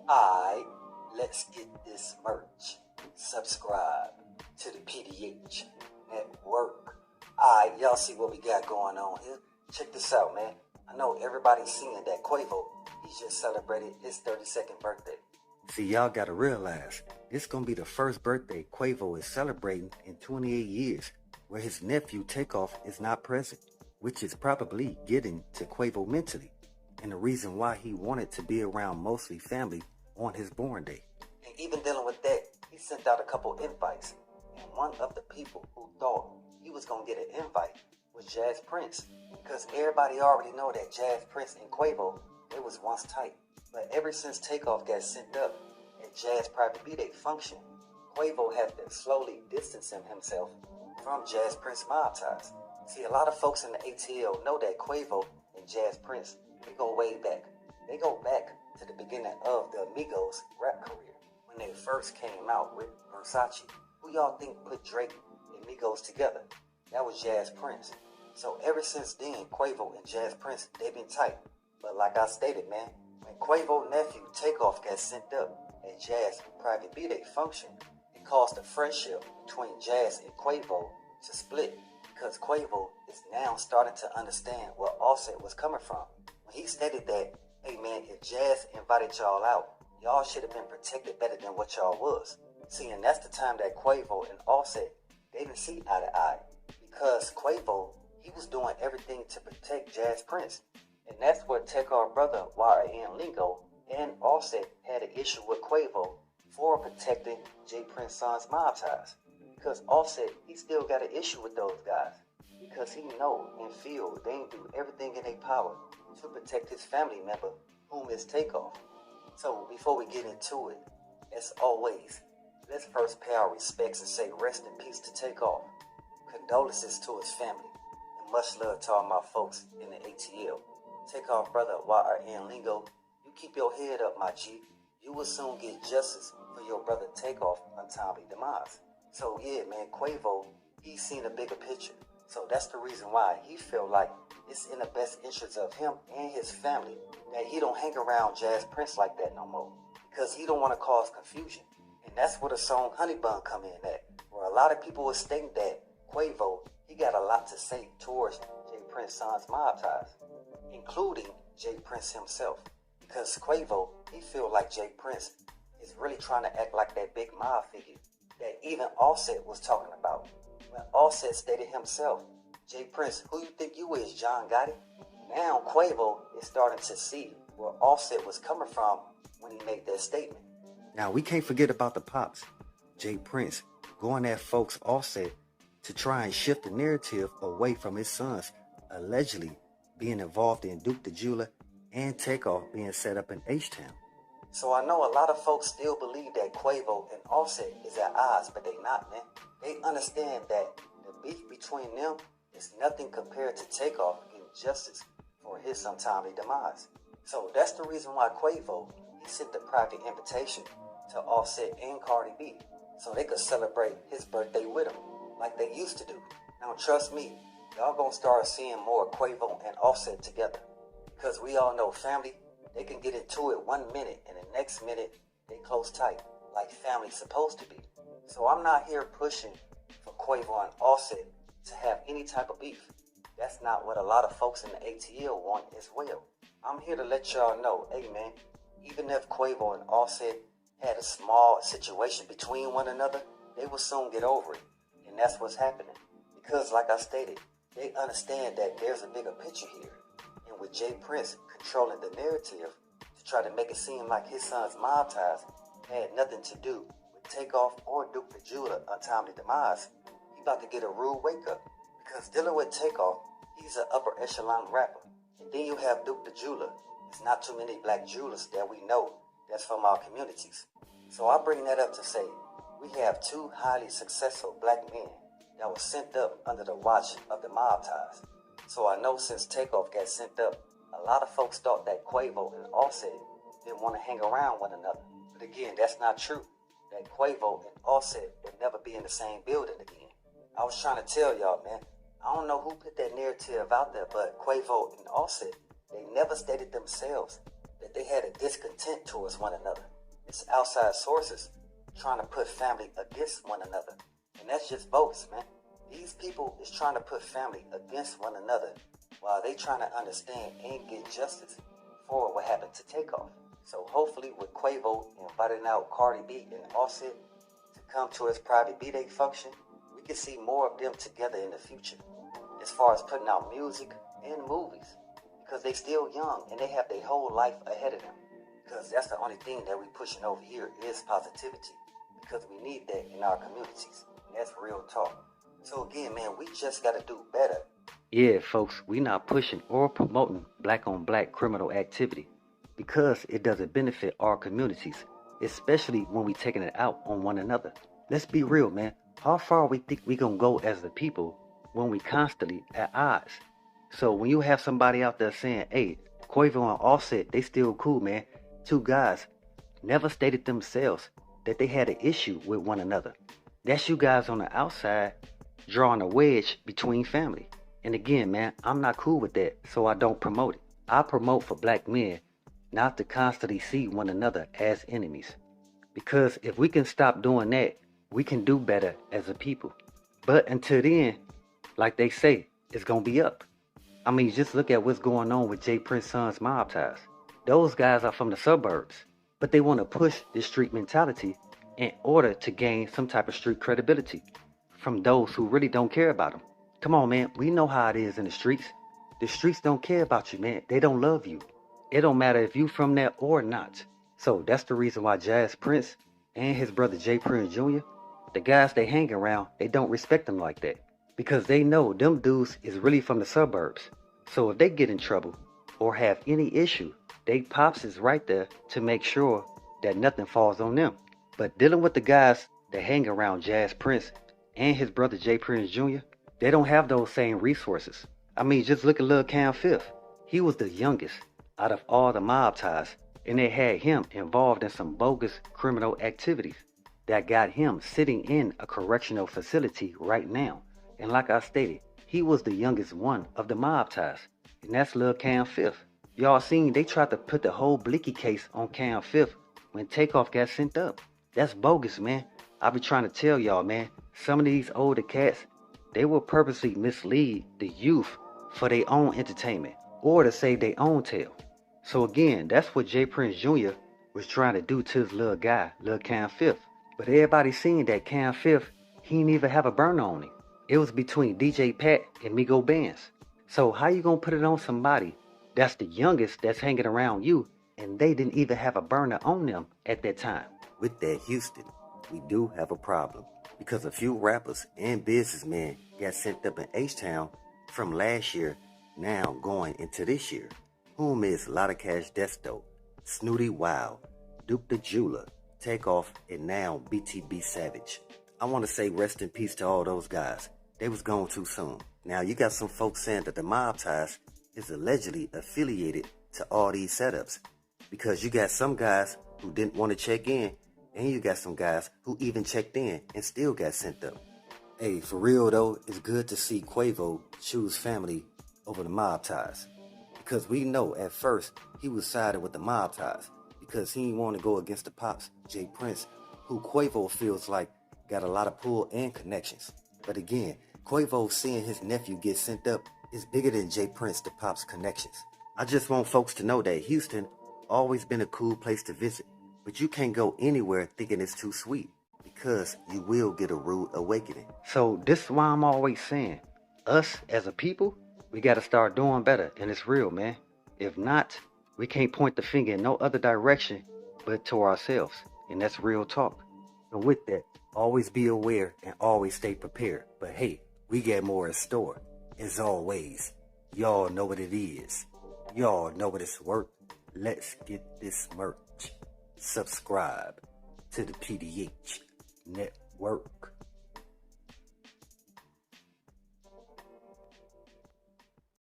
Alright, let's get this merch. Subscribe to the PDH Network. Alright, y'all see what we got going on here? Check this out, man. I know everybody's seeing that Quavo, he just celebrated his 32nd birthday. See, y'all gotta realize, this gonna be the first birthday Quavo is celebrating in 28 years, where his nephew TakeOff is not present, which is probably getting to Quavo mentally, and the reason why he wanted to be around mostly family on his born day. And even dealing with that, he sent out a couple invites, and one of the people who thought he was gonna get an invite was J.Prince, because everybody already know that J.Prince and Quavo, they was once tight. But ever since TakeOff got sent up at Jazz private B-Day function, Quavo has been slowly distancing himself from J.Prince MobTies. See, a lot of folks in the ATL know that Quavo and J.Prince, they go way back. They go back to the beginning of the Migos rap career, when they first came out with Versace. Who y'all think put Drake and Migos together? That was J.Prince. So ever since then, Quavo and J.Prince, they been tight. But like I stated, man, when Quavo's nephew TakeOff got sent up at Jazz private B-Day function, it caused a friendship between Jazz and Quavo to split, because Quavo is now starting to understand where Offset was coming from. When he stated that, hey man, if Jazz invited y'all out, y'all should have been protected better than what y'all was. See, and that's the time that Quavo and Offset, they didn't see eye to eye, because Quavo, he was doing everything to protect J.Prince. And that's what TakeOff brother R.I.P and Offset had an issue with Quavo for protecting J.Prince's son's MobTies. Because Offset, he still got an issue with those guys. Because he know and feel they ain't do everything in their power to protect his family member, whom is TakeOff. So before we get into it, as always, let's first pay our respects and say rest in peace to TakeOff. Condolences to his family, and much love to all my folks in the ATL. TakeOff brother R.I.P, you keep your head up, my G. You will soon get justice for your brother TakeOff untimely demise. So yeah, man, Quavo, he's seen a bigger picture. So that's the reason why he feel like it's in the best interest of him and his family that he don't hang around J.Prince like that no more, because he don't want to cause confusion. And that's where the song Honey Bun come in at, where a lot of people were stating that Quavo, he got a lot to say towards J.Prince's son's MobTies, including J.Prince himself, because Quavo, he feel like J.Prince is really trying to act like that big mob figure that even Offset was talking about. When Offset stated himself, J.Prince, who you think you is, John Gotti? Now Quavo is starting to see where Offset was coming from when he made that statement. Now, we can't forget about the pops, J.Prince, going at folks Offset to try and shift the narrative away from his sons allegedly being involved in Duke the Jeweler and TakeOff being set up in H-Town. So I know a lot of folks still believe that Quavo and Offset is at odds, but they not, man. They understand that the beef between them is nothing compared to TakeOff getting justice for his untimely demise. So that's the reason why Quavo, he sent the private invitation to Offset and Cardi B, so they could celebrate his birthday with him, like they used to do. Now trust me, y'all gonna start seeing more Quavo and Offset together, because we all know family, they can get into it 1 minute and the next minute they close tight, like family's supposed to be. So I'm not here pushing for Quavo and Offset to have any type of beef. That's not what a lot of folks in the ATL want as well. I'm here to let y'all know, hey man, even if Quavo and Offset had a small situation between one another, they will soon get over it. And that's what's happening. Because like I stated, they understand that there's a bigger picture here. And with J.Prince controlling the narrative to try to make it seem like his son's MobTies had nothing to do with TakeOff or Duke the Jeweler untimely demise, he about to get a rude wake up. Because dealing with TakeOff, he's an upper echelon rapper. And then you have Duke the Jeweler. There's not too many black jewelers that we know that's from our communities. So I bring that up to say, we have two highly successful black men that was sent up under the watch of the MobTies. So I know since TakeOff got sent up, a lot of folks thought that Quavo and Offset didn't want to hang around one another. But again, that's not true. That Quavo and Offset would never be in the same building again. I was trying to tell y'all, man, I don't know who put that narrative out there, but Quavo and Offset, they never stated themselves that they had a discontent towards one another. It's outside sources trying to put family against one another. And that's just bogus, man. These people is trying to put family against one another while they trying to understand and get justice for what happened to TakeOff. So hopefully with Quavo inviting out Cardi B and Offset to come to his private B-Day function, we can see more of them together in the future as far as putting out music and movies, because they still young and they have their whole life ahead of them. Because that's the only thing that we pushing over here is positivity, because we need that in our communities. And that's real talk. So again, man, we just got to do better. Yeah, folks, we not pushing or promoting black on black criminal activity because it doesn't benefit our communities, especially when we taking it out on one another. Let's be real, man. How far we think we gonna go as the people when we constantly at odds? So when you have somebody out there saying, hey, Quavo and Offset, they still cool, man. Two guys never stated themselves that they had an issue with one another. That's you guys on the outside drawing a wedge between family. And again, man, I'm not cool with that, so I don't promote it. I promote for black men not to constantly see one another as enemies. Because if we can stop doing that, we can do better as a people. But until then, like they say, it's gonna be up. I mean, just look at what's going on with J.Prince's son's MobTies. Those guys are from the suburbs, but they want to push this street mentality in order to gain some type of street credibility from those who really don't care about them. Come on, man. We know how it is in the streets. The streets don't care about you, man. They don't love you. It don't matter if you from there or not. So that's the reason why J.Prince and his brother J.Prince Jr., the guys they hang around, they don't respect them like that. Because they know them dudes is really from the suburbs. So if they get in trouble or have any issue, they pops is right there to make sure that nothing falls on them. But dealing with the guys that hang around J.Prince and his brother J.Prince Jr., they don't have those same resources. I mean, just look at Lil Cam Fifth. He was the youngest out of all the MobTies, and they had him involved in some bogus criminal activities that got him sitting in a correctional facility right now. And like I stated, he was the youngest one of the MobTies, and that's Lil Cam Fifth. Y'all seen they tried to put the whole Blicky case on Cam Fifth when TakeOff got sent up. That's bogus, man. I be trying to tell y'all, man, some of these older cats, they will purposely mislead the youth for their own entertainment or to save their own tail. So again, that's what J.Prince Jr. was trying to do to his little guy, Lil Cam Fifth. But everybody seen that Cam Fifth, he didn't even have a burner on him. It was between DJ Pat and Migos bands. So how you gonna put it on somebody that's the youngest that's hanging around you and they didn't even have a burner on them at that time? With that, Houston, we do have a problem because a few rappers and businessmen got sent up in H-Town from last year, now going into this year. Whom is Lotta Cash Desto, Snooty Wild, Duke the Jeweler, TakeOff, and now BTB Savage. I want to say rest in peace to all those guys. They was gone too soon. Now you got some folks saying that the MobTies is allegedly affiliated to all these setups, because you got some guys who didn't want to check in, and you got some guys who even checked in and still got sent up. Hey, for real though, it's good to see Quavo choose family over the MobTies, because we know at first he was siding with the MobTies because he didn't want to go against the pops, J.Prince, who Quavo feels like got a lot of pull and connections. But again, Quavo seeing his nephew get sent up is bigger than J.Prince the pop's connections. I just want folks to know that Houston always been a cool place to visit, but you can't go anywhere thinking it's too sweet, because you will get a rude awakening. So this is why I'm always saying, us as a people, we got to start doing better, and it's real, man. If not, we can't point the finger in no other direction but to ourselves, and that's real talk. And with that, always be aware and always stay prepared. But hey, we got more in store. As always, y'all know what it is. Y'all know what it's worth. Let's get this merch. Subscribe to the PDH Network.